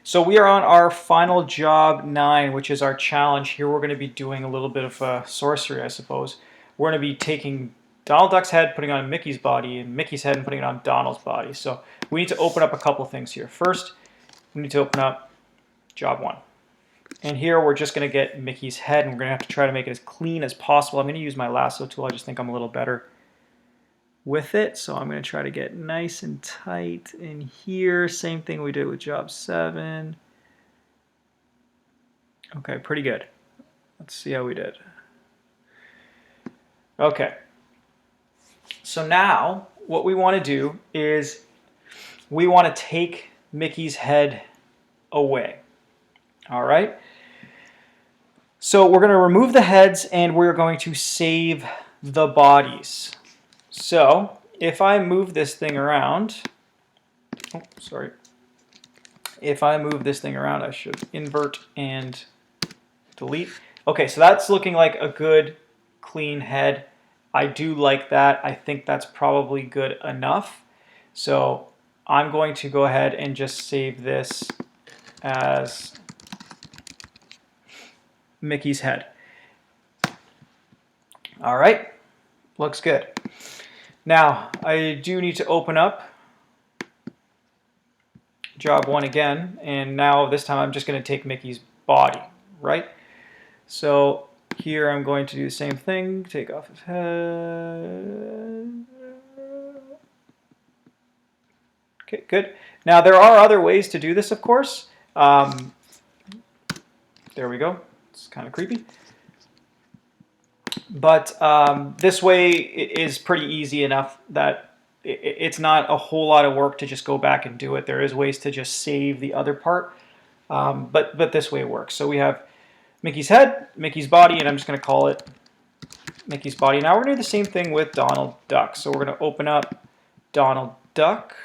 So we are on our final job 9, which is our challenge. Here we're going to be doing a little bit of sorcery, I suppose. We're going to be taking Donald Duck's head, putting it on Mickey's body, and Mickey's head and putting it on Donald's body. So we need to open up a couple things here. First, we need to open up job 1. And here we're just going to get Mickey's head, and we're going to have to try to make it as clean as possible. I'm going to use my lasso tool. I just think I'm a little better with it. So I'm going to try to get nice and tight in here. Same thing we did with job 7. Okay, pretty good. Let's see how we did. Okay. So now what we want to do is we want to take Mickey's head away. All right. So we're going to remove the heads and we're going to save the bodies. So if I move this thing around, If I move this thing around, I should invert and delete. Okay, so that's looking like a good, clean head. I do like that. I think that's probably good enough. So I'm going to go ahead and just save this as Mickey's head. All right, looks good. Now, I do need to open up job 1 again, and now this time I'm just going to take Mickey's body, right? So here I'm going to do the same thing, take off his head. Okay, good. Now there are other ways to do this, of course. There we go. It's kind of creepy. But this way is pretty easy enough that it's not a whole lot of work to just go back and do it. There is ways to just save the other part, but this way works. So we have Mickey's head, Mickey's body, and I'm just going to call it Mickey's body. Now we're going to do the same thing with Donald Duck. So we're going to open up Donald Duck.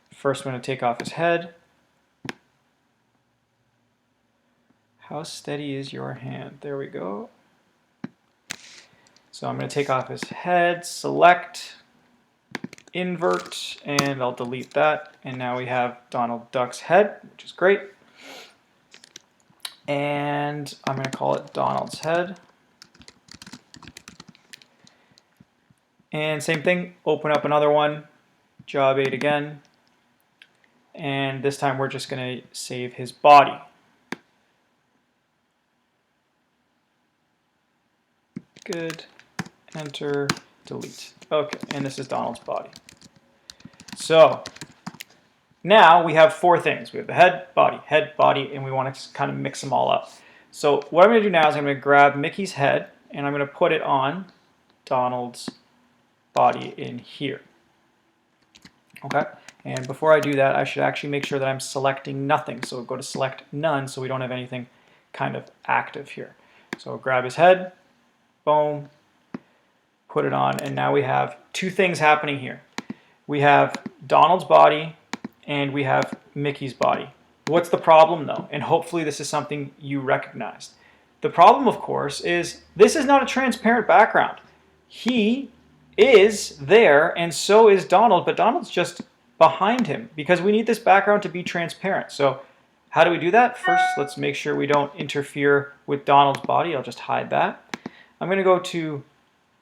First, I'm going to take off his head. How steady is your hand? There we go. So I'm going to take off his head, select, invert, and I'll delete that. And now we have Donald Duck's head, which is great. And I'm going to call it Donald's head. And same thing, open up another one, job 8 again. And this time we're just going to save his body. Good. Enter, delete. Okay, and this is Donald's body. So now we have 4 things. We have the head, body, and we want to kind of mix them all up. So what I'm going to do now is I'm going to grab Mickey's head and I'm going to put it on Donald's body in here. Okay, and before I do that, I should actually make sure that I'm selecting nothing. So we'll go to select none so we don't have anything kind of active here. So grab his head, boom, put it on, and now we have 2 things happening here. We have Donald's body and we have Mickey's body. What's the problem though? And hopefully this is something you recognized. The problem, of course, is this is not a transparent background. He is there and so is Donald, but Donald's just behind him because we need this background to be transparent. So how do we do that? First, let's make sure we don't interfere with Donald's body. I'll just hide that. I'm going to go to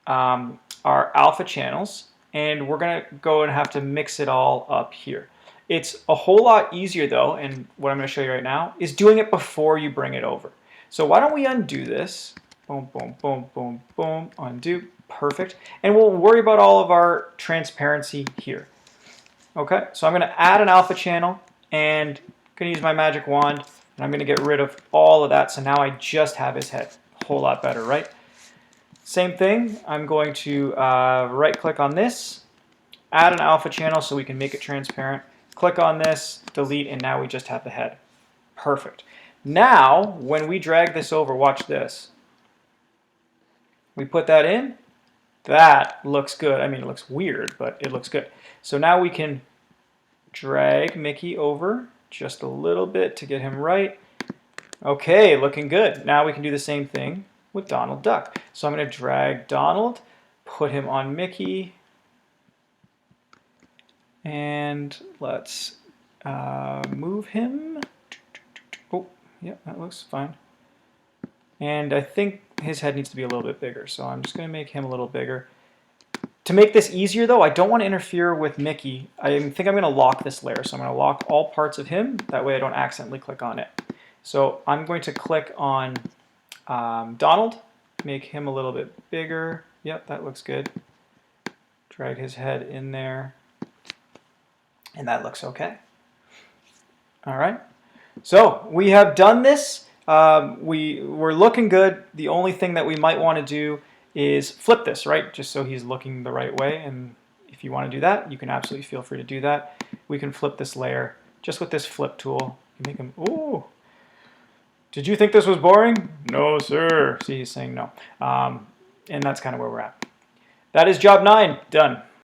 our alpha channels, and we're going to go and have to mix it all up here. It's a whole lot easier though, and what I'm going to show you right now is doing it before you bring it over. So why don't we undo this? Boom, boom, boom, boom, boom, undo, perfect. And we'll worry about all of our transparency here. Okay, so I'm going to add an alpha channel, and I'm going to use my magic wand, and I'm going to get rid of all of that, so now I just have his head. A whole lot better, right? Same thing, I'm going to right-click on this, add an alpha channel so we can make it transparent, click on this, delete, and now we just have the head. Perfect. Now, when we drag this over, watch this. We put that in, that looks good. I mean, it looks weird, but it looks good. So now we can drag Mickey over just a little bit to get him right. Okay, looking good. Now we can do the same thing with Donald Duck. So I'm going to drag Donald, put him on Mickey, and let's move him. Oh, yeah, that looks fine. And I think his head needs to be a little bit bigger, so I'm just going to make him a little bigger. To make this easier, though, I don't want to interfere with Mickey. I think I'm going to lock this layer, so I'm going to lock all parts of him. That way I don't accidentally click on it. So I'm going to click on Donald, make him a little bit bigger. Yep, that looks good. Drag his head in there, and that looks okay. All right, so we have done this. We're looking good. The only thing that we might want to do is flip this, right? Just so he's looking the right way. And if you want to do that, you can absolutely feel free to do that. We can flip this layer just with this flip tool. Make him, ooh. Did you think this was boring? No, sir. See, he's saying no. And that's kind of where we're at. That is job 9 done.